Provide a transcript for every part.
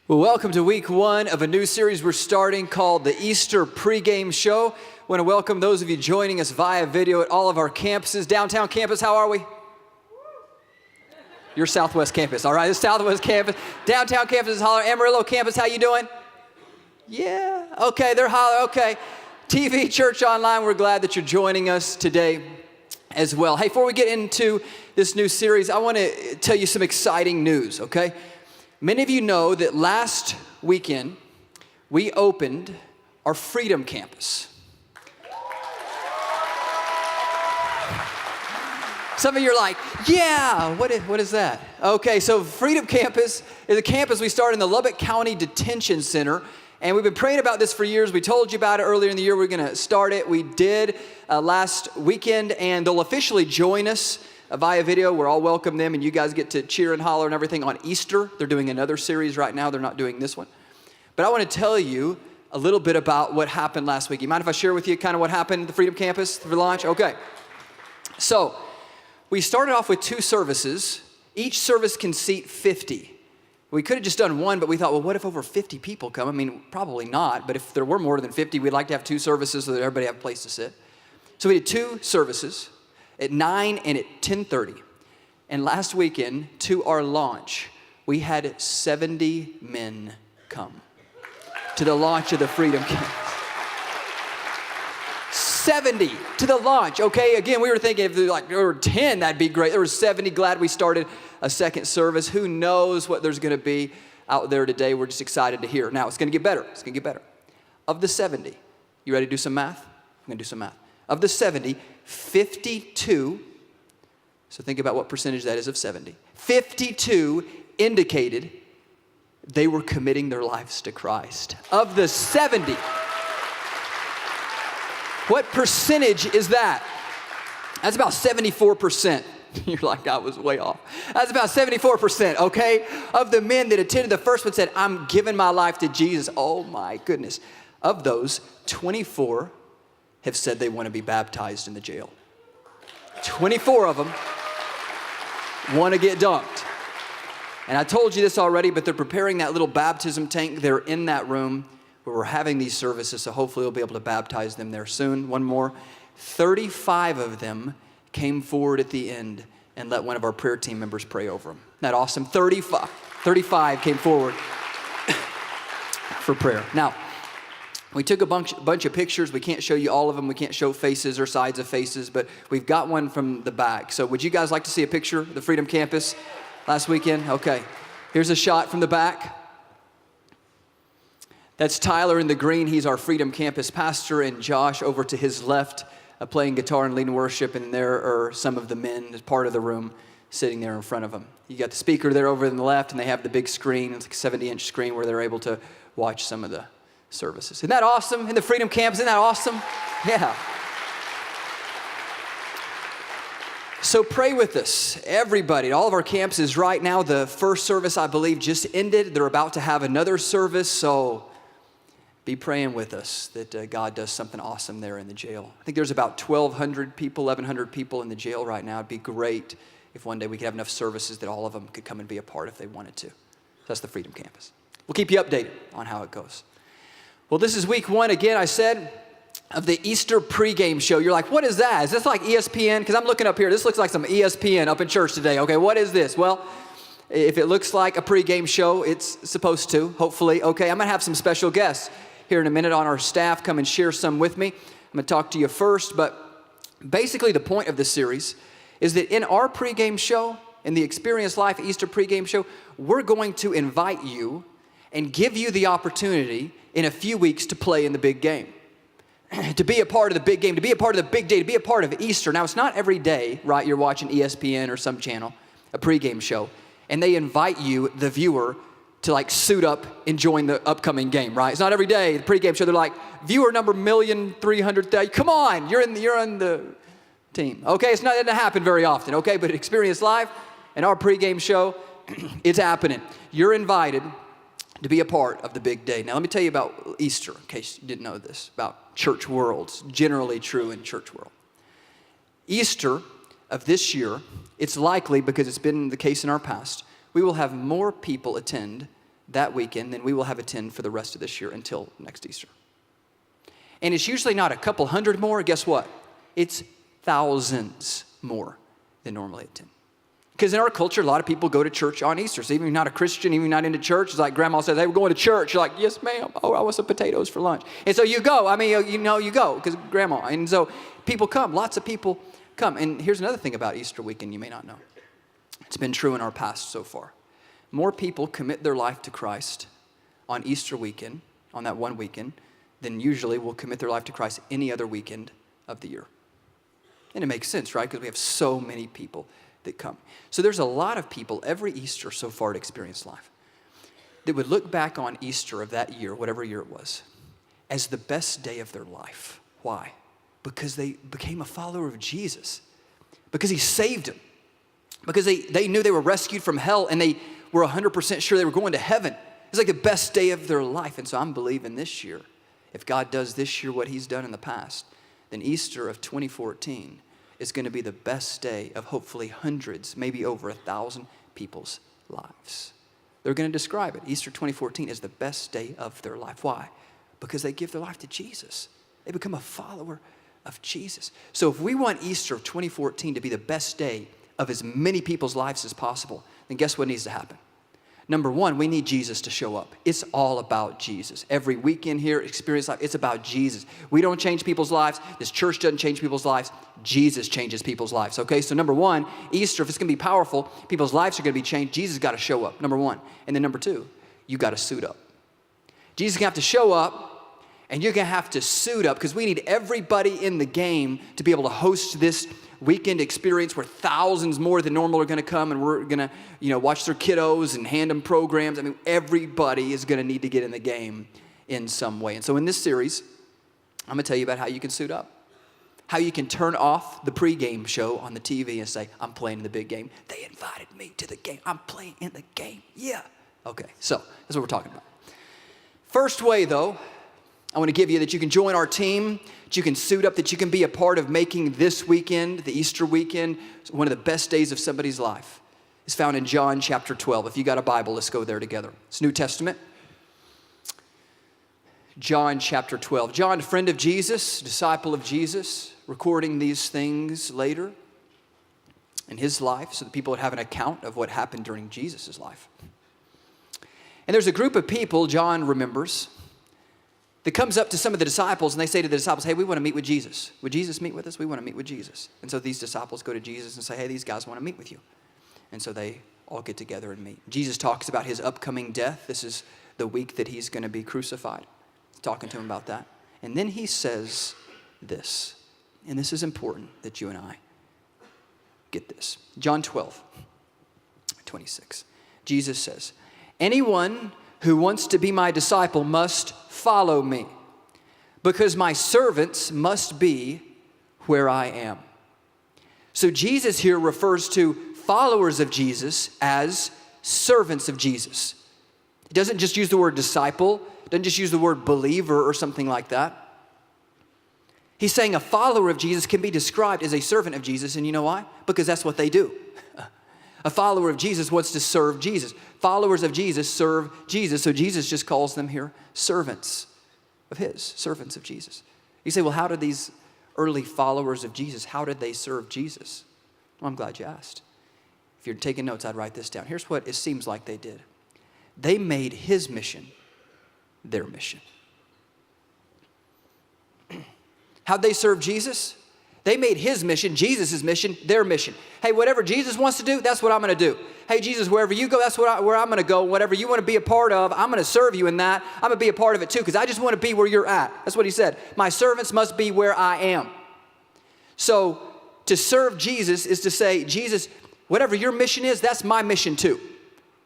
Well, welcome to week one of a new series we're starting called the Easter Pregame Show. I want to welcome those of you joining us via video at all of our campuses. Downtown campus, how are we? Your Southwest campus, all right? This Southwest campus. Downtown campus is hollering. Amarillo campus, how you doing? Yeah, okay, they're hollering, okay. TV, church online, we're glad that you're joining us today as well. Hey, before we get into this new series, I want to tell you some exciting news, okay? Many of you know that last weekend, we opened our Freedom Campus. Some of you are like, yeah, what is that? Okay, so Freedom Campus is a campus we started in the Lubbock County Detention Center, and we've been praying about this for years. We told you about it earlier in the year. We're going to start it. We did last weekend, and they'll officially join us via video. We're all welcome them, and you guys get to cheer and holler and everything on Easter. They're doing another series right now. They're not doing this one. But I want to tell you a little bit about what happened last week. You mind if I share with you kind of what happened at the Freedom Campus for launch? Okay. So we started off with 2 services. Each service can seat 50. We could have just done one, but we thought, well, what if over 50 people come? I mean, probably not, but if there were more than 50, we'd like to have 2 services so that everybody have a place to sit. So we did 2 services at 9 and at 10:30. And last weekend, to our launch, we had 70 men come to the launch of the Freedom Campus. 70 to the launch, okay? Again, we were thinking if there were 10, that'd be great. There were 70. Glad we started a second service. Who knows what there's going to be out there today? We're just excited to hear. Now, it's going to get better. It's going to get better. Of the 70, you ready to do some math? I'm going to do some math. Of the 70, 52, so think about what percentage that is of 70. 52 indicated they were committing their lives to Christ. Of the 70, what percentage is that? That's about 74%. You're like, I was way off. That's about 74%, okay? Of the men that attended, the first one said, I'm giving my life to Jesus. Oh my goodness. Of those, 24 have said they want to be baptized in the jail. 24 of them want to get dunked. And I told you this already, but they're preparing that little baptism tank. They're in that room where we're having these services, so hopefully we'll be able to baptize them there soon. One more. 35 of them came forward at the end and let one of our prayer team members pray over them. Isn't that awesome? 35 came forward for prayer. Now, we took a bunch of pictures. We can't show you all of them. We can't show faces or sides of faces, but we've got one from the back. So would you guys like to see a picture of the Freedom Campus last weekend? Okay. Here's a shot from the back. That's Tyler in the green. He's our Freedom Campus pastor, and Josh over to his left playing guitar and leading worship, and there are some of the men as part of the room sitting there in front of them. You got the speaker there over on the left, and they have the big screen. It's like a 70-inch screen where they're able to watch some of the services. Isn't that awesome? In the Freedom Campus, isn't that awesome? Yeah. So pray with us, everybody, at all of our campuses right now. The first service, I believe, just ended. They're about to have another service, so be praying with us that God does something awesome there in the jail. I think there's about 1,200 people, 1,100 people in the jail right now. It'd be great if one day we could have enough services that all of them could come and be a part if they wanted to. So that's the Freedom Campus. We'll keep you updated on how it goes. Well, this is week one, again, I said, of the Easter pregame show. You're like, what is that? Is this like ESPN? Because I'm looking up here. This looks like some ESPN up in church today. Okay, what is this? Well, if it looks like a pregame show, it's supposed to, hopefully. Okay, I'm going to have some special guests here in a minute on our staff come and share some with me. I'm going to talk to you first, but basically the point of this series is that in our pregame show, in the Experience Life Easter pregame show, we're going to invite you and give you the opportunity in a few weeks to play in the big game, to be a part of the big game, to be a part of the big day, to be a part of Easter. Now, it's not every day, right, you're watching ESPN or some channel, a pregame show, and they invite you, the viewer, to like suit up and join the upcoming game, right? It's not every day, the pregame show, they're like, viewer number 1,300,000, come on, you're in the team. Okay, it doesn't happen very often, okay? But Experience Live and our pregame show, it's happening. You're invited to be a part of the big day. Now, let me tell you about Easter, in case you didn't know this, about church worlds, generally true in church world. Easter of this year, it's likely, because it's been the case in our past, we will have more people attend that weekend, then we will have a 10 for the rest of this year until next Easter. And it's usually not a couple hundred more. Guess what? It's thousands more than normally attend. Because in our culture, a lot of people go to church on Easter. So even if you're not a Christian, even if you're not into church, it's like grandma says, hey, we're going to church. You're like, yes, ma'am. Oh, I want some potatoes for lunch. And so you go. I mean, you go because grandma. And so people come. Lots of people come. And here's another thing about Easter weekend you may not know. It's been true in our past so far. More people commit their life to Christ on Easter weekend, on that one weekend, than usually will commit their life to Christ any other weekend of the year. And it makes sense, right? Because we have so many people that come. So there's a lot of people every Easter so far at Experience Life that would look back on Easter of that year, whatever year it was, as the best day of their life. Why? Because they became a follower of Jesus. Because he saved them. Because they knew they were rescued from hell and they were 100% sure they were going to heaven. It's like the best day of their life. And so I'm believing this year, if God does this year what he's done in the past, then Easter of 2014 is going to be the best day of hopefully hundreds, maybe over 1,000 people's lives. They're going to describe it. Easter 2014 is the best day of their life. Why? Because they give their life to Jesus. They become a follower of Jesus. So if we want Easter of 2014 to be the best day of as many people's lives as possible, then guess what needs to happen? Number one, we need Jesus to show up. It's all about Jesus. Every weekend here, Experience Life, it's about Jesus. We don't change people's lives. This church doesn't change people's lives. Jesus changes people's lives, okay? So number one, Easter, if it's going to be powerful, people's lives are going to be changed. Jesus got to show up, number one. And then number two, you got to suit up. Jesus is going to have to show up, and you're going to have to suit up because we need everybody in the game to be able to host this weekend experience where thousands more than normal are going to come, and we're going to, watch their kiddos and hand them programs. I mean, everybody is going to need to get in the game in some way. And so in this series, I'm going to tell you about how you can suit up, how you can turn off the pregame show on the TV and say, I'm playing in the big game. They invited me to the game. I'm playing in the game. Yeah. Okay, so that's what we're talking about. First way, though, I want to give you that you can join our team, that you can suit up, that you can be a part of making this weekend, the Easter weekend, one of the best days of somebody's life. It's found in John chapter 12. If you got a Bible, let's go there together. It's New Testament. John chapter 12. John, a friend of Jesus, disciple of Jesus, recording these things later in his life so that people would have an account of what happened during Jesus' life. And there's a group of people, John remembers, that comes up to some of the disciples and they say to the disciples, hey, we want to meet with Jesus. Would Jesus meet with us? We want to meet with Jesus. And so these disciples go to Jesus and say, hey, these guys want to meet with you. And so they all get together and meet. Jesus talks about his upcoming death. This is the week that he's going to be crucified. He's talking to him about that. And then he says this, and this is important that you and I get this. John 12, 26. Jesus says, anyone who wants to be my disciple must follow me, because my servants must be where I am. So Jesus here refers to followers of Jesus as servants of Jesus. He doesn't just use the word disciple, doesn't just use the word believer or something like that. He's saying a follower of Jesus can be described as a servant of Jesus, and you know why? Because that's what they do. A follower of Jesus wants to serve Jesus. Followers of Jesus serve Jesus, so Jesus just calls them here servants of his, servants of Jesus. You say, well, how did these early followers of Jesus, how did they serve Jesus? Well, I'm glad you asked. If you're taking notes, I'd write this down. Here's what it seems like they did. They made his mission their mission. How'd they serve Jesus? They made his mission, Jesus' mission, their mission. Hey, whatever Jesus wants to do, that's what I'm going to do. Hey, Jesus, wherever you go, that's where I'm going to go. Whatever you want to be a part of, I'm going to serve you in that. I'm going to be a part of it too, because I just want to be where you're at. That's what he said. My servants must be where I am. So to serve Jesus is to say, Jesus, whatever your mission is, that's my mission too,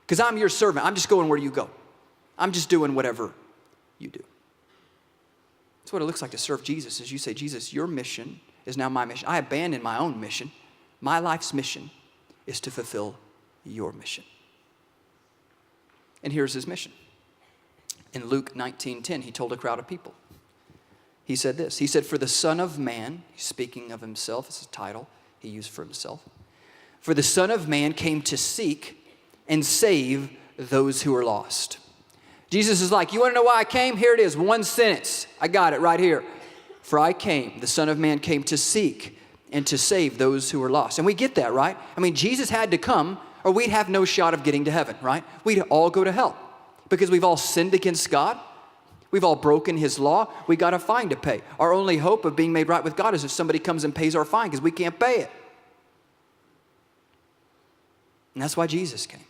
because I'm your servant. I'm just going where you go. I'm just doing whatever you do. That's what it looks like to serve Jesus, is you say, Jesus, your mission is now my mission. I abandon my own mission. My life's mission is to fulfill your mission. And here's his mission. In Luke 19:10, he told a crowd of people. He said this. He said, for the Son of Man, he's speaking of himself, it's a title he used for himself. For the Son of Man came to seek and save those who are lost. Jesus is like, you want to know why I came? Here it is, one sentence. I got it right here. For I came, the Son of Man came to seek and to save those who were lost. And we get that, right? I mean, Jesus had to come or we'd have no shot of getting to heaven, right? We'd all go to hell because we've all sinned against God. We've all broken his law. We got a fine to pay. Our only hope of being made right with God is if somebody comes and pays our fine because we can't pay it. And that's why Jesus came.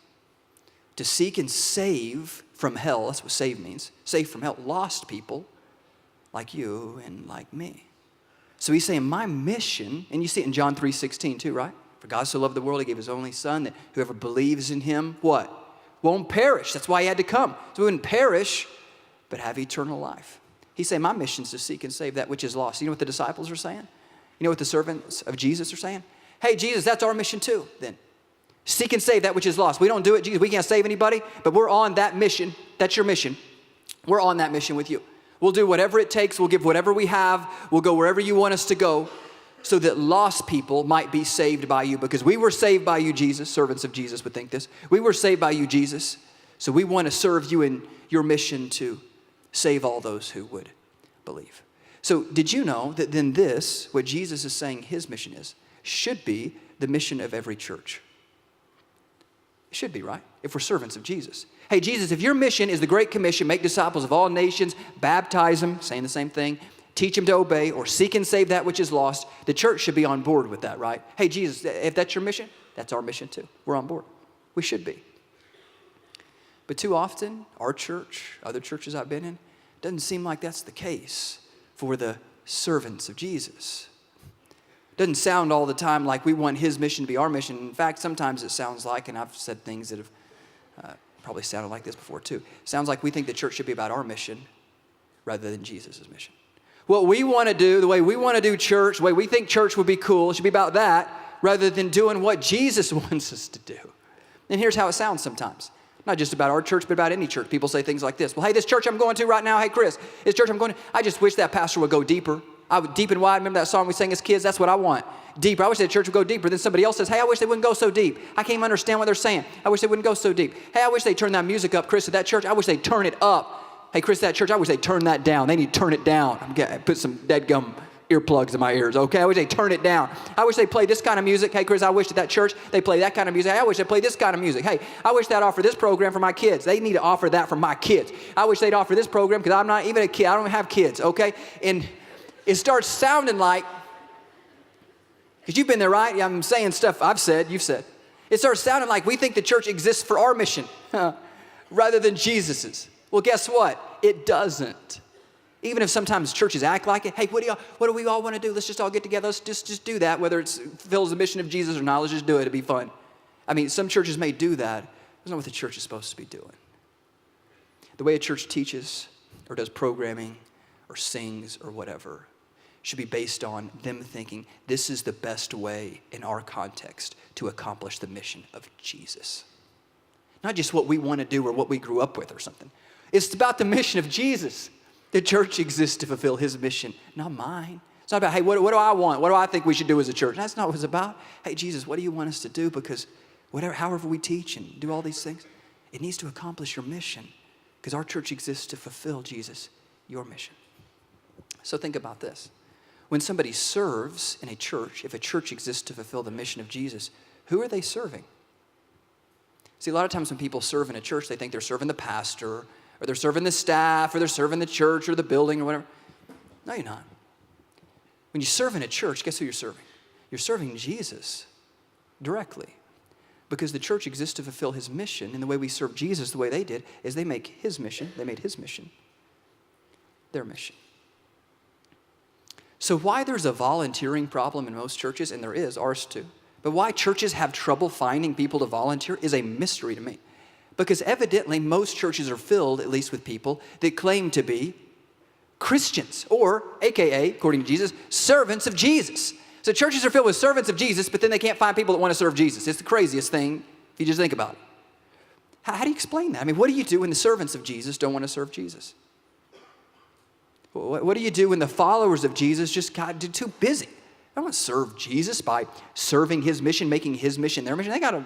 To seek and save from hell. That's what save means. Save from hell. Lost people like you and like me. So he's saying my mission, and you see it in John 3:16 too, right? For God so loved the world, he gave his only son, that whoever believes in him, what? Won't perish. That's why he had to come. So we wouldn't perish, but have eternal life. He's saying my mission is to seek and save that which is lost. You know what the disciples are saying? You know what the servants of Jesus are saying? Hey, Jesus, that's our mission too, then. Seek and save that which is lost. We don't do it, Jesus. We can't save anybody, but we're on that mission. That's your mission. We're on that mission with you. We'll do whatever it takes. We'll give whatever we have. We'll go wherever you want us to go so that lost people might be saved by you, because we were saved by you, Jesus. Servants of Jesus would think this. We were saved by you, Jesus. So we want to serve you in your mission to save all those who would believe. So did you know that then this, what Jesus is saying his mission is, should be the mission of every church? It should be, right? If we're servants of Jesus. Hey, Jesus, if your mission is the Great Commission, make disciples of all nations, baptize them, saying the same thing, teach them to obey, or seek and save that which is lost, the church should be on board with that, right? Hey, Jesus, if that's your mission, that's our mission too. We're on board. We should be. But too often, our church, other churches I've been in, doesn't seem like that's the case for the servants of Jesus. Doesn't sound all the time like we want his mission to be our mission. In fact, sometimes it sounds like, and I've said things that have probably sounded like this before too, sounds like we think the church should be about our mission rather than Jesus' mission. What we want to do, the way we want to do church, the way we think church would be cool, it should be about that rather than doing what Jesus wants us to do. And here's how it sounds sometimes. Not just about our church, but about any church. People say things like this. Well, hey, this church I'm going to right now, hey, Chris, this church I'm going to, I just wish that pastor would go deeper. Deep and wide. Remember that song we sang as kids? That's what I want. Deeper. I wish that church would go deeper. Then somebody else says, hey, I wish they wouldn't go so deep. I can't even understand what they're saying. I wish they wouldn't go so deep. Hey, I wish they'd turn that music up, Chris, at that church. I wish they'd turn it up. Hey, Chris, that church, I wish they'd turn that down. They need to turn it down. Put some dead gum earplugs in my ears, okay? I wish they'd turn it down. I wish they play this kind of music. Hey, Chris, I wish at that church they play that kind of music. Hey, I wish they play this kind of music. Hey, I wish they'd offer this program for my kids. They need to offer that for my kids. I wish they'd offer this program because I'm not even a kid. I don't even have kids, okay? And it starts sounding like, because you've been there, right? Yeah, I'm saying stuff I've said, you've said. It starts sounding like we think the church exists for our mission rather than Jesus's. Well, guess what? It doesn't. Even if sometimes churches act like it. Hey, what do we all want to do? Let's just all get together. Let's just do that, whether it fulfills the mission of Jesus or not. Let's just do it. It'll be fun. I mean, some churches may do that. That's not what the church is supposed to be doing. The way a church teaches or does programming or sings or whatever should be based on them thinking this is the best way in our context to accomplish the mission of Jesus. Not just what we want to do or what we grew up with or something. It's about the mission of Jesus. The church exists to fulfill his mission, not mine. It's not about, hey, what do I want? What do I think we should do as a church? That's not what it's about. Hey, Jesus, what do you want us to do? Because however we teach and do all these things, it needs to accomplish your mission because our church exists to fulfill, Jesus, your mission. So think about this. When somebody serves in a church, if a church exists to fulfill the mission of Jesus, who are they serving? See, a lot of times when people serve in a church, they think they're serving the pastor, or they're serving the staff, or they're serving the church or the building or whatever. No, you're not. When you serve in a church, guess who you're serving? You're serving Jesus directly. Because the church exists to fulfill his mission, and the way we serve Jesus the way they did is they made his mission their mission. So why there's a volunteering problem in most churches, and there is, ours too, but why churches have trouble finding people to volunteer is a mystery to me. Because evidently most churches are filled, at least with people, that claim to be Christians, or AKA, according to Jesus, servants of Jesus. So churches are filled with servants of Jesus, but then they can't find people that want to serve Jesus. It's the craziest thing if you just think about it. How do you explain that? I mean, what do you do when the servants of Jesus don't want to serve Jesus? What do you do when the followers of Jesus just got too busy? They don't want to serve Jesus by serving his mission, making his mission their mission. They got a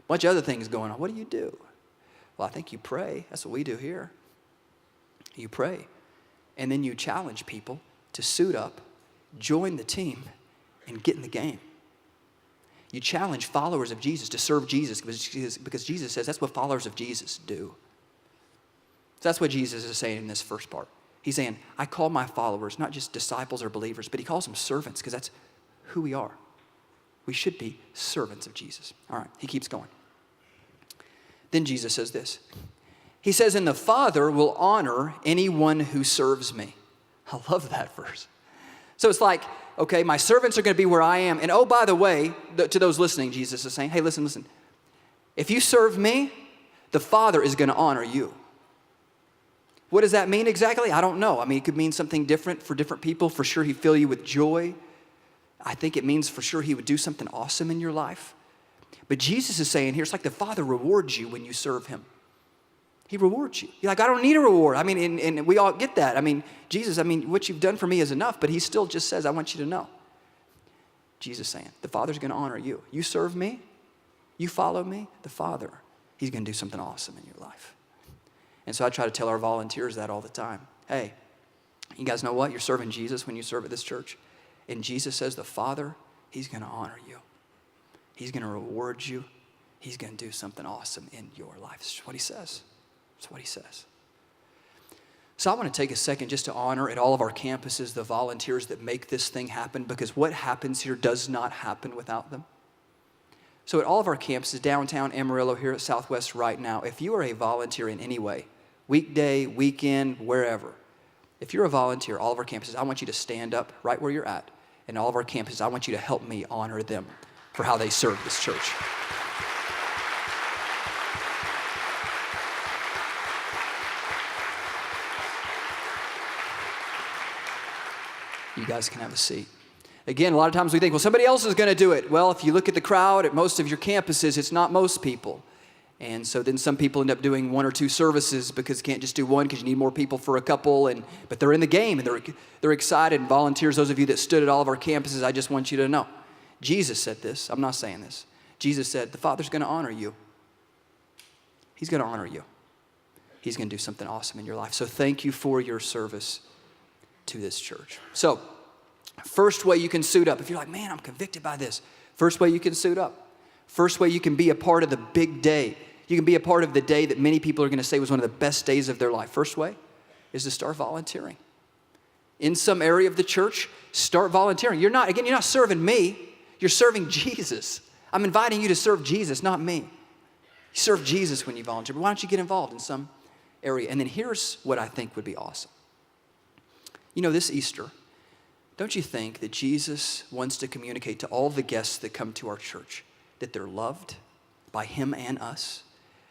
bunch of other things going on. What do you do? Well, I think you pray. That's what we do here. You pray. And then you challenge people to suit up, join the team, and get in the game. You challenge followers of Jesus to serve Jesus because Jesus says that's what followers of Jesus do. So that's what Jesus is saying in this first part. He's saying, I call my followers not just disciples or believers, but he calls them servants because that's who we are. We should be servants of Jesus. All right, he keeps going. Then Jesus says this. He says, and the Father will honor anyone who serves me. I love that verse. So it's like, okay, my servants are going to be where I am. And oh, by the way, to those listening, Jesus is saying, hey, listen. If you serve me, the Father is going to honor you. What does that mean exactly? I don't know. I mean, it could mean something different for different people. For sure, he'd fill you with joy. I think it means for sure he would do something awesome in your life. But Jesus is saying here, it's like the Father rewards you when you serve him. He rewards you. You're like, I don't need a reward. I mean, and we all get that. I mean, Jesus, what you've done for me is enough, but he still just says, I want you to know. Jesus saying, the Father's going to honor you. You serve me, you follow me, the Father, he's going to do something awesome in your life. And so I try to tell our volunteers that all the time. Hey, you guys know what? You're serving Jesus when you serve at this church. And Jesus says the Father, he's going to honor you. He's going to reward you. He's going to do something awesome in your life. That's what he says. That's what he says. So I want to take a second just to honor at all of our campuses the volunteers that make this thing happen, because what happens here does not happen without them. So at all of our campuses, downtown Amarillo, here at Southwest right now, if you are a volunteer in any way, weekday, weekend, wherever, if you're a volunteer, all of our campuses, I want you to stand up right where you're at. And all of our campuses, I want you to help me honor them for how they serve this church. You guys can have a seat. Again, a lot of times we think, well, somebody else is going to do it. Well, if you look at the crowd at most of your campuses, it's not most people. And so then some people end up doing one or two services because you can't just do one because you need more people for a couple. But they're in the game and they're excited. And volunteers, those of you that stood at all of our campuses, I just want you to know. Jesus said this. I'm not saying this. Jesus said, the Father's going to honor you. He's going to honor you. He's going to do something awesome in your life. So thank you for your service to this church. So first way you can suit up. If you're like, man, I'm convicted by this. First way you can suit up. First way you can be a part of the big day. You can be a part of the day that many people are going to say was one of the best days of their life. First way is to start volunteering. In some area of the church, start volunteering. You're not serving me. You're serving Jesus. I'm inviting you to serve Jesus, not me. You serve Jesus when you volunteer. But why don't you get involved in some area? And then here's what I think would be awesome. You know, this Easter, don't you think that Jesus wants to communicate to all the guests that come to our church that they're loved by him and us?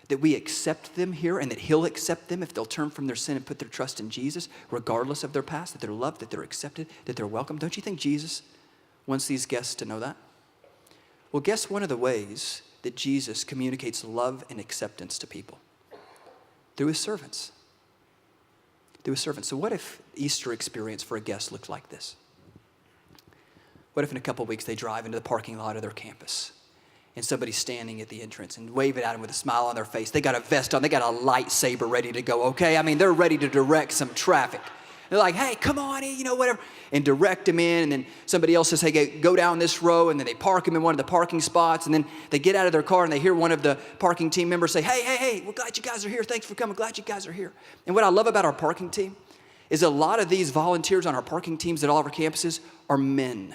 That we accept them here and that he'll accept them if they'll turn from their sin and put their trust in Jesus, regardless of their past, that they're loved, that they're accepted, that they're welcome. Don't you think Jesus wants these guests to know that? Well, guess one of the ways that Jesus communicates love and acceptance to people? Through his servants. Through his servants. So what if Easter experience for a guest looked like this? What if in a couple of weeks they drive into the parking lot of their campus and somebody's standing at the entrance and waving at them with a smile on their face? They got a vest on. They got a lightsaber ready to go, okay? I mean, they're ready to direct some traffic. They're like, hey, come on in, whatever, and direct them in. And then somebody else says, hey, go down this row. And then they park them in one of the parking spots. And then they get out of their car and they hear one of the parking team members say, hey, we're glad you guys are here. Thanks for coming. Glad you guys are here. And what I love about our parking team is a lot of these volunteers on our parking teams at all of our campuses are men.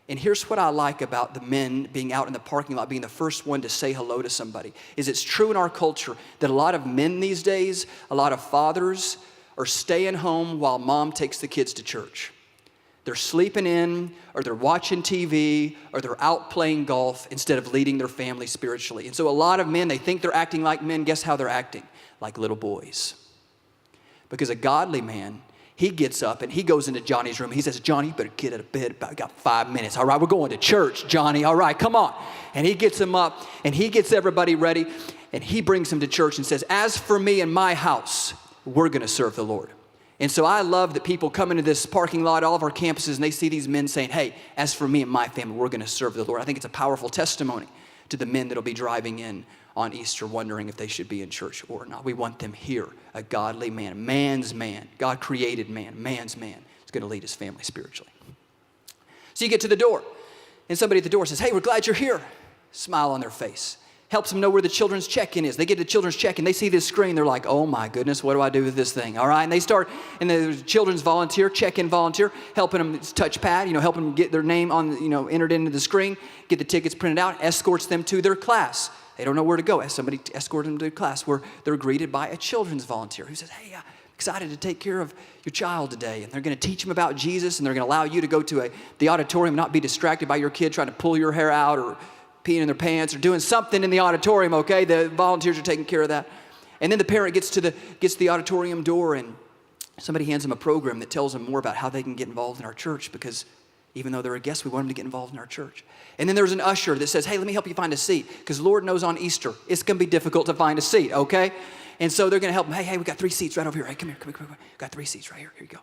And here's what I like about the men being out in the parking lot, being the first one to say hello to somebody, is it's true in our culture that a lot of men these days, a lot of fathers are staying home while mom takes the kids to church. They're sleeping in, or they're watching TV, or they're out playing golf instead of leading their family spiritually. And so a lot of men, they think they're acting like men. Guess how they're acting? Like little boys. Because a godly man, he gets up and he goes into Johnny's room. He says, Johnny, you better get out of bed. I got 5 minutes. All right, we're going to church, Johnny. All right, come on. And he gets him up and he gets everybody ready and he brings him to church and says, as for me and my house, we're going to serve the Lord. And so I love that people come into this parking lot, all of our campuses, and they see these men saying, hey, as for me and my family, we're going to serve the Lord. I think it's a powerful testimony to the men that'll be driving in on Easter wondering if they should be in church or not. We want them here, a godly man, man's man, God created man, man's man is going to lead his family spiritually. So you get to the door, and somebody at the door says, hey, we're glad you're here. Smile on their face. Helps them know where the children's check-in is. They get to the children's check-in. They see this screen. They're like, oh, my goodness, what do I do with this thing? All right, and they start, and the children's volunteer, check-in volunteer, helping them touch pad, helping them get their name on, entered into the screen, get the tickets printed out, escorts them to their class. They don't know where to go. As somebody escorts them to class where they're greeted by a children's volunteer who says, hey, excited to take care of your child today. And they're going to teach them about Jesus, and they're going to allow you to go to the auditorium, not be distracted by your kid trying to pull your hair out or peeing in their pants or doing something in the auditorium, okay? The volunteers are taking care of that. And then the parent gets to the auditorium door, and somebody hands them a program that tells them more about how they can get involved in our church, because even though they're a guest, we want them to get involved in our church. And then there's an usher that says, hey, let me help you find a seat, because Lord knows on Easter, it's going to be difficult to find a seat, okay? And so they're going to help them. Hey, we got 3 seats right over here. Hey, come here. Got 3 seats right here. Here you go.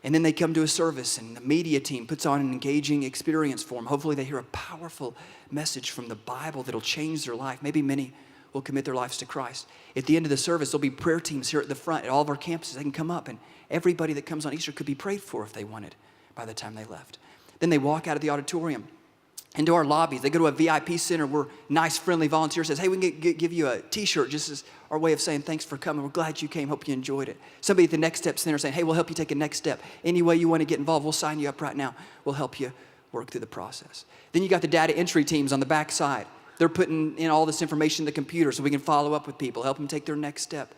And then they come to a service, and the media team puts on an engaging experience for them. Hopefully they hear a powerful message from the Bible that'll change their life. Maybe many will commit their lives to Christ. At the end of the service, there'll be prayer teams here at the front at all of our campuses. They can come up, and everybody that comes on Easter could be prayed for if they wanted by the time they left. Then they walk out of the auditorium into our lobbies. They go to a VIP center where nice, friendly volunteer says, hey, we can give you a T-shirt just as our way of saying thanks for coming. We're glad you came. Hope you enjoyed it. Somebody at the Next Step Center saying, hey, we'll help you take a next step. Any way you want to get involved, we'll sign you up right now. We'll help you work through the process. Then you got the data entry teams on the back side. They're putting in all this information in the computer so we can follow up with people, help them take their next step,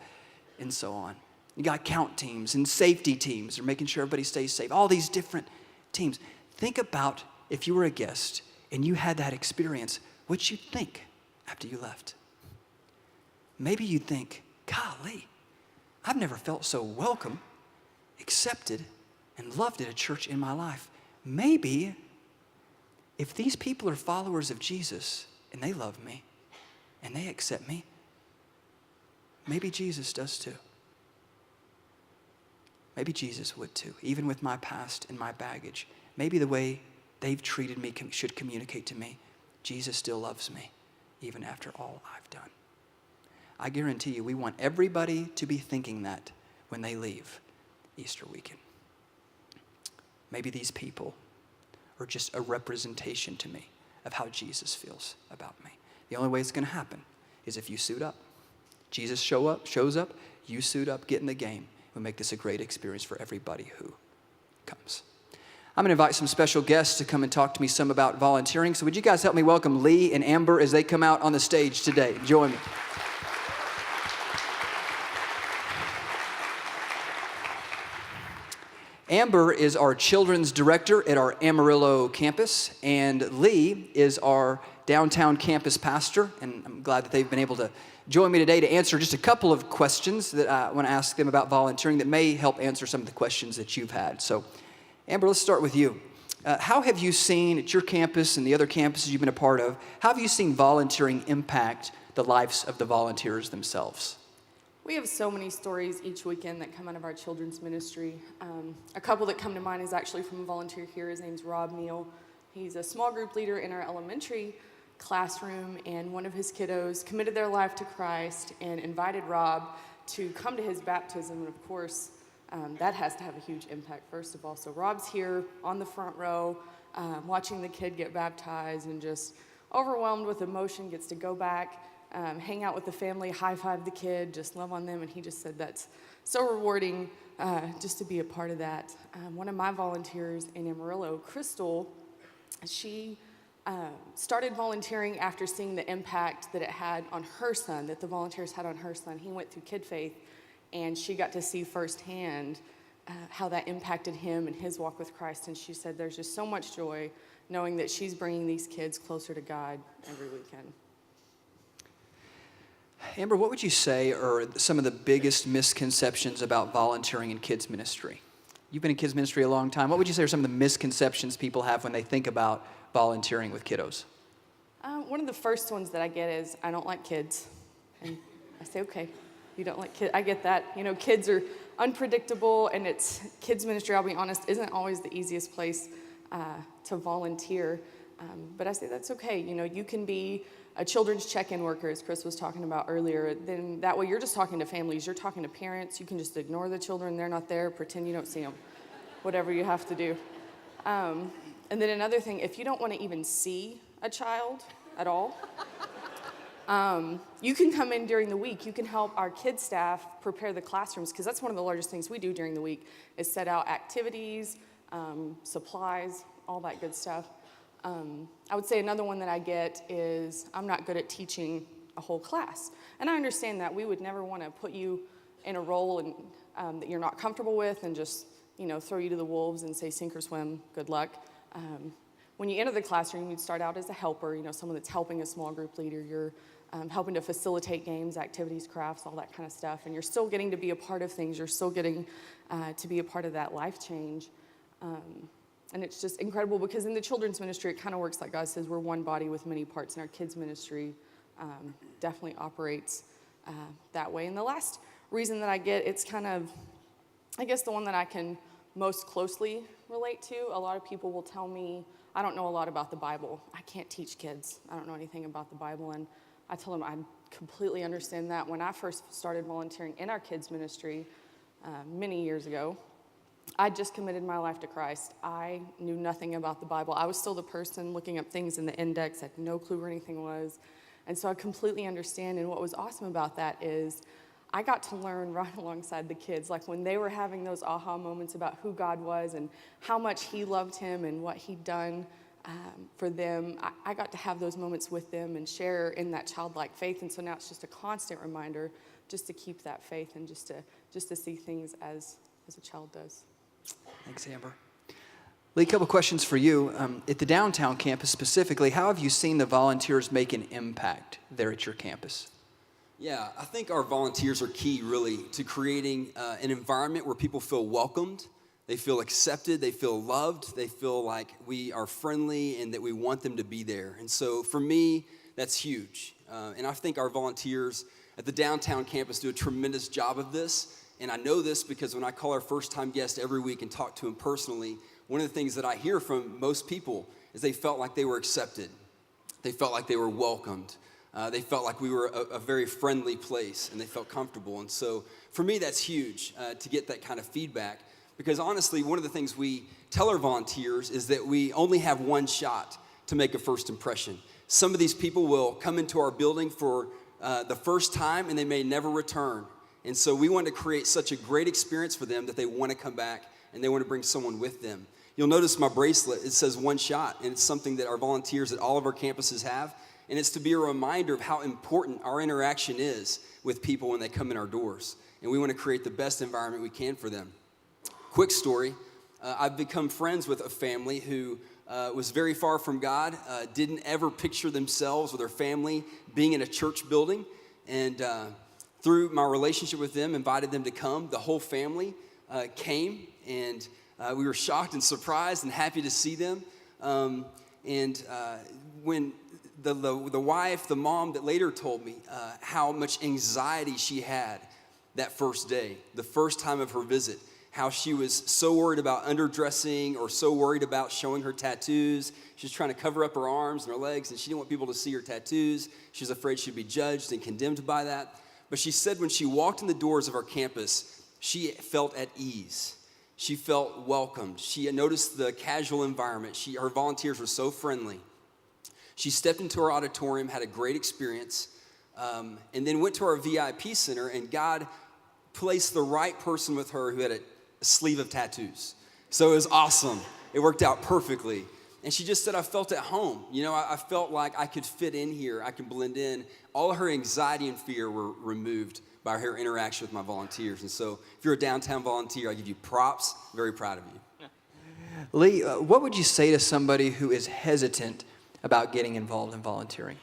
and so on. You got count teams and safety teams. They're making sure everybody stays safe. All these different teams. Think about if you were a guest and you had that experience, what you'd think after you left. Maybe you'd think, golly, I've never felt so welcome, accepted, and loved at a church in my life. Maybe if these people are followers of Jesus and they love me and they accept me, maybe Jesus does too. Maybe Jesus would too, even with my past and my baggage. Maybe the way they've treated me should communicate to me, Jesus still loves me, even after all I've done. I guarantee you, we want everybody to be thinking that when they leave Easter weekend. Maybe these people are just a representation to me of how Jesus feels about me. The only way it's going to happen is if you suit up. Jesus shows up, you suit up, get in the game. We make this a great experience for everybody who comes. I'm going to invite some special guests to come and talk to me some about volunteering. So would you guys help me welcome Lee and Amber as they come out on the stage today? Join me. Amber is our children's director at our Amarillo campus, and Lee is our downtown campus pastor, and I'm glad that they've been able to join me today to answer just a couple of questions that I want to ask them about volunteering that may help answer some of the questions that you've had. So, Amber, let's start with you. How have you seen at your campus and the other campuses you've been a part of, how have you seen volunteering impact the lives of the volunteers themselves? We have so many stories each weekend that come out of our children's ministry. A couple that come to mind is actually from a volunteer here. His name's Rob Neal. He's a small group leader in our elementary classroom, and one of his kiddos committed their life to Christ and invited Rob to come to his baptism. And of course, that has to have a huge impact, first of all. So Rob's here on the front row, watching the kid get baptized and just overwhelmed with emotion, gets to go back, hang out with the family, high-five the kid, just love on them. And he just said that's so rewarding just to be a part of that. One of my volunteers in Amarillo, Crystal, she started volunteering after seeing the impact that it had on her son, that the volunteers had on her son. He went through Kid Faith, and she got to see firsthand how that impacted him and his walk with Christ. And she said there's just so much joy knowing that she's bringing these kids closer to God every weekend. Amber, what would you say are some of the biggest misconceptions about volunteering in kids ministry? You've been in kids ministry a long time. What would you say are some of the misconceptions people have when they think about volunteering with kiddos? One of the first ones that I get is, I don't like kids. And I say, okay, you don't like kids. I get that. You know, kids are unpredictable, and it's kids ministry, I'll be honest, isn't always the easiest place to volunteer. But I say that's okay. You know, you can be a children's check-in worker, as Chris was talking about earlier. Then that way you're just talking to families. You're talking to parents. You can just ignore the children. They're not there. Pretend you don't see them. Whatever you have to do. And then another thing, if you don't want to even see a child at all, you can come in during the week. You can help our kids staff prepare the classrooms, because that's one of the largest things we do during the week is set out activities, supplies, all that good stuff. I would say another one that I get is I'm not good at teaching a whole class. And I understand that. We would never want to put you in a role that you're not comfortable with and just, you know, throw you to the wolves and say sink or swim, good luck. When you enter the classroom, you'd start out as a helper, you know, someone that's helping a small group leader. You're helping to facilitate games, activities, crafts, all that kind of stuff. And you're still getting to be a part of things. You're still getting to be a part of that life change. And it's just incredible because in the children's ministry, it kind of works like God says, we're one body with many parts. And our kids' ministry definitely operates that way. And the last reason that I get, it's kind of, I guess the one that I can most closely relate to. A lot of people will tell me, I don't know a lot about the Bible. I can't teach kids. I don't know anything about the Bible. And I tell them I completely understand that. When I first started volunteering in our kids' ministry many years ago, I just committed my life to Christ. I knew nothing about the Bible. I was still the person looking up things in the index, had no clue where anything was. And so I completely understand. And what was awesome about that is I got to learn right alongside the kids, like when they were having those aha moments about who God was and how much He loved him and what He'd done for them. I got to have those moments with them and share in that childlike faith. And so now it's just a constant reminder just to keep that faith and just to see things as a child does. Thanks, Amber. Lee, a couple questions for you. At the downtown campus specifically, how have you seen the volunteers make an impact there at your campus? Yeah, I think our volunteers are key, really, to creating an environment where people feel welcomed, they feel accepted, they feel loved, they feel like we are friendly and that we want them to be there. And so for me, that's huge. And I think our volunteers at the downtown campus do a tremendous job of this. And I know this because when I call our first-time guest every week and talk to him personally, one of the things that I hear from most people is they felt like they were accepted. They felt like they were welcomed. They felt like we were a very friendly place, and they felt comfortable. And so for me, that's huge to get that kind of feedback. Because honestly, one of the things we tell our volunteers is that we only have one shot to make a first impression. Some of these people will come into our building for the first time, and they may never return. And so we want to create such a great experience for them that they want to come back and they want to bring someone with them. You'll notice my bracelet, it says one shot, and it's something that our volunteers at all of our campuses have. And it's to be a reminder of how important our interaction is with people when they come in our doors. And we want to create the best environment we can for them. Quick story, I've become friends with a family who was very far from God, didn't ever picture themselves or their family being in a church building. And through my relationship with them, invited them to come. The whole family came, and we were shocked and surprised and happy to see them. When the wife, the mom that later told me how much anxiety she had that first day, the first time of her visit, how she was so worried about underdressing or so worried about showing her tattoos. She was trying to cover up her arms and her legs, and she didn't want people to see her tattoos. She was afraid she'd be judged and condemned by that. But she said when she walked in the doors of our campus, she felt at ease. She felt welcomed. She noticed the casual environment. Her volunteers were so friendly. She stepped into our auditorium, had a great experience, and then went to our VIP center, and God placed the right person with her who had a sleeve of tattoos. So it was awesome. It worked out perfectly. And she just said, I felt at home. You know, I felt like I could fit in here. I can blend in. All her anxiety and fear were removed by her interaction with my volunteers. And so if you're a downtown volunteer, I give you props. Very proud of you. Lee, what would you say to somebody who is hesitant about getting involved in volunteering?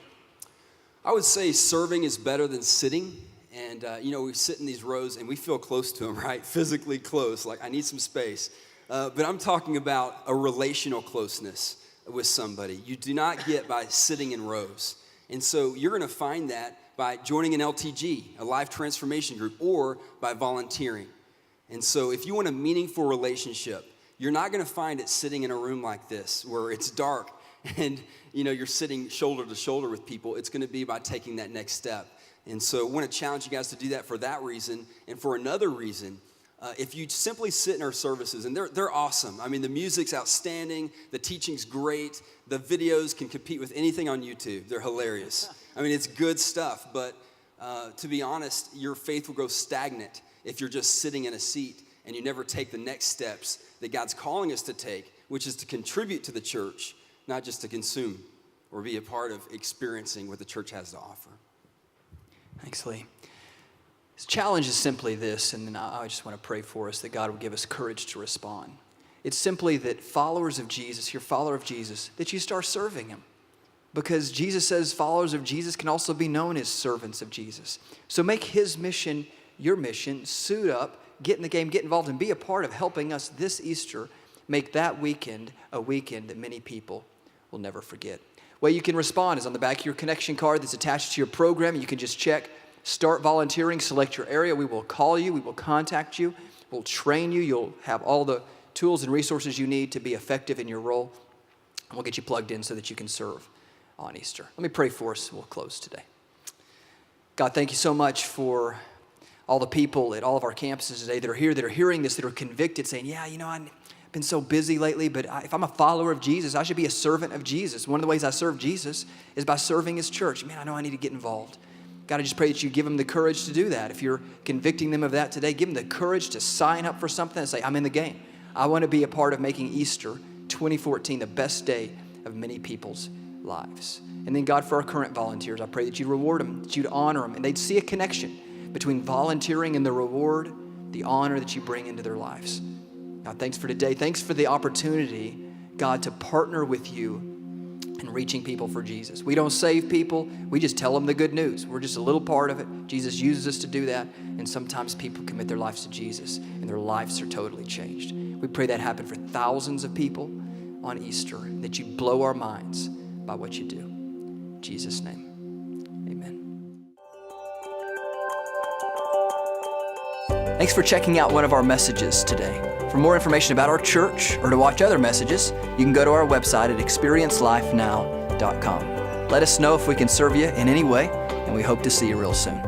I would say serving is better than sitting. And, we sit in these rows and we feel close to them, right? Physically close, like I need some space. But I'm talking about a relational closeness with somebody. You do not get by sitting in rows. And so you're going to find that by joining an LTG, a life transformation group, or by volunteering. And so if you want a meaningful relationship, you're not going to find it sitting in a room like this where it's dark and you're sitting shoulder to shoulder with people, it's going to be by taking that next step. And so I want to challenge you guys to do that for that reason. And for another reason, if you simply sit in our services, and they're awesome. I mean, the music's outstanding, the teaching's great, the videos can compete with anything on YouTube. They're hilarious. I mean, it's good stuff, but to be honest, your faith will go stagnant if you're just sitting in a seat and you never take the next steps that God's calling us to take, which is to contribute to the church, not just to consume or be a part of experiencing what the church has to offer. Thanks, Lee. His challenge is simply this, and then I just want to pray for us that God will give us courage to respond. It's simply that followers of Jesus, you're a follower of Jesus, that you start serving him. Because Jesus says followers of Jesus can also be known as servants of Jesus. So make his mission your mission, suit up, get in the game, get involved, and be a part of helping us this Easter make that weekend a weekend that many people will never forget. Way you can respond is on the back of your connection card that's attached to your program. You can just check Start Volunteering, select your area. We will call you, we will contact you, we'll train you. You'll have all the tools and resources you need to be effective in your role. And we'll get you plugged in so that you can serve on Easter. Let me pray for us. We'll close today. God, thank you so much for all the people at all of our campuses today that are here, that are hearing this, that are convicted, saying, yeah, I've been so busy lately, but if I'm a follower of Jesus, I should be a servant of Jesus. One of the ways I serve Jesus is by serving his church. Man, I know I need to get involved. God, I just pray that you give them the courage to do that. If you're convicting them of that today, give them the courage to sign up for something and say, I'm in the game. I want to be a part of making Easter 2014 the best day of many people's lives. And then God, for our current volunteers, I pray that you'd reward them, that you'd honor them, and they'd see a connection between volunteering and the reward, the honor that you bring into their lives. God, thanks for today. Thanks for the opportunity, God, to partner with you in reaching people for Jesus. We don't save people. We just tell them the good news. We're just a little part of it. Jesus uses us to do that. And sometimes people commit their lives to Jesus and their lives are totally changed. We pray that happen for thousands of people on Easter, that you blow our minds by what you do. In Jesus' name, amen. Thanks for checking out one of our messages today. For more information about our church or to watch other messages, you can go to our website at experiencelife.now.com. Let us know if we can serve you in any way, and we hope to see you real soon.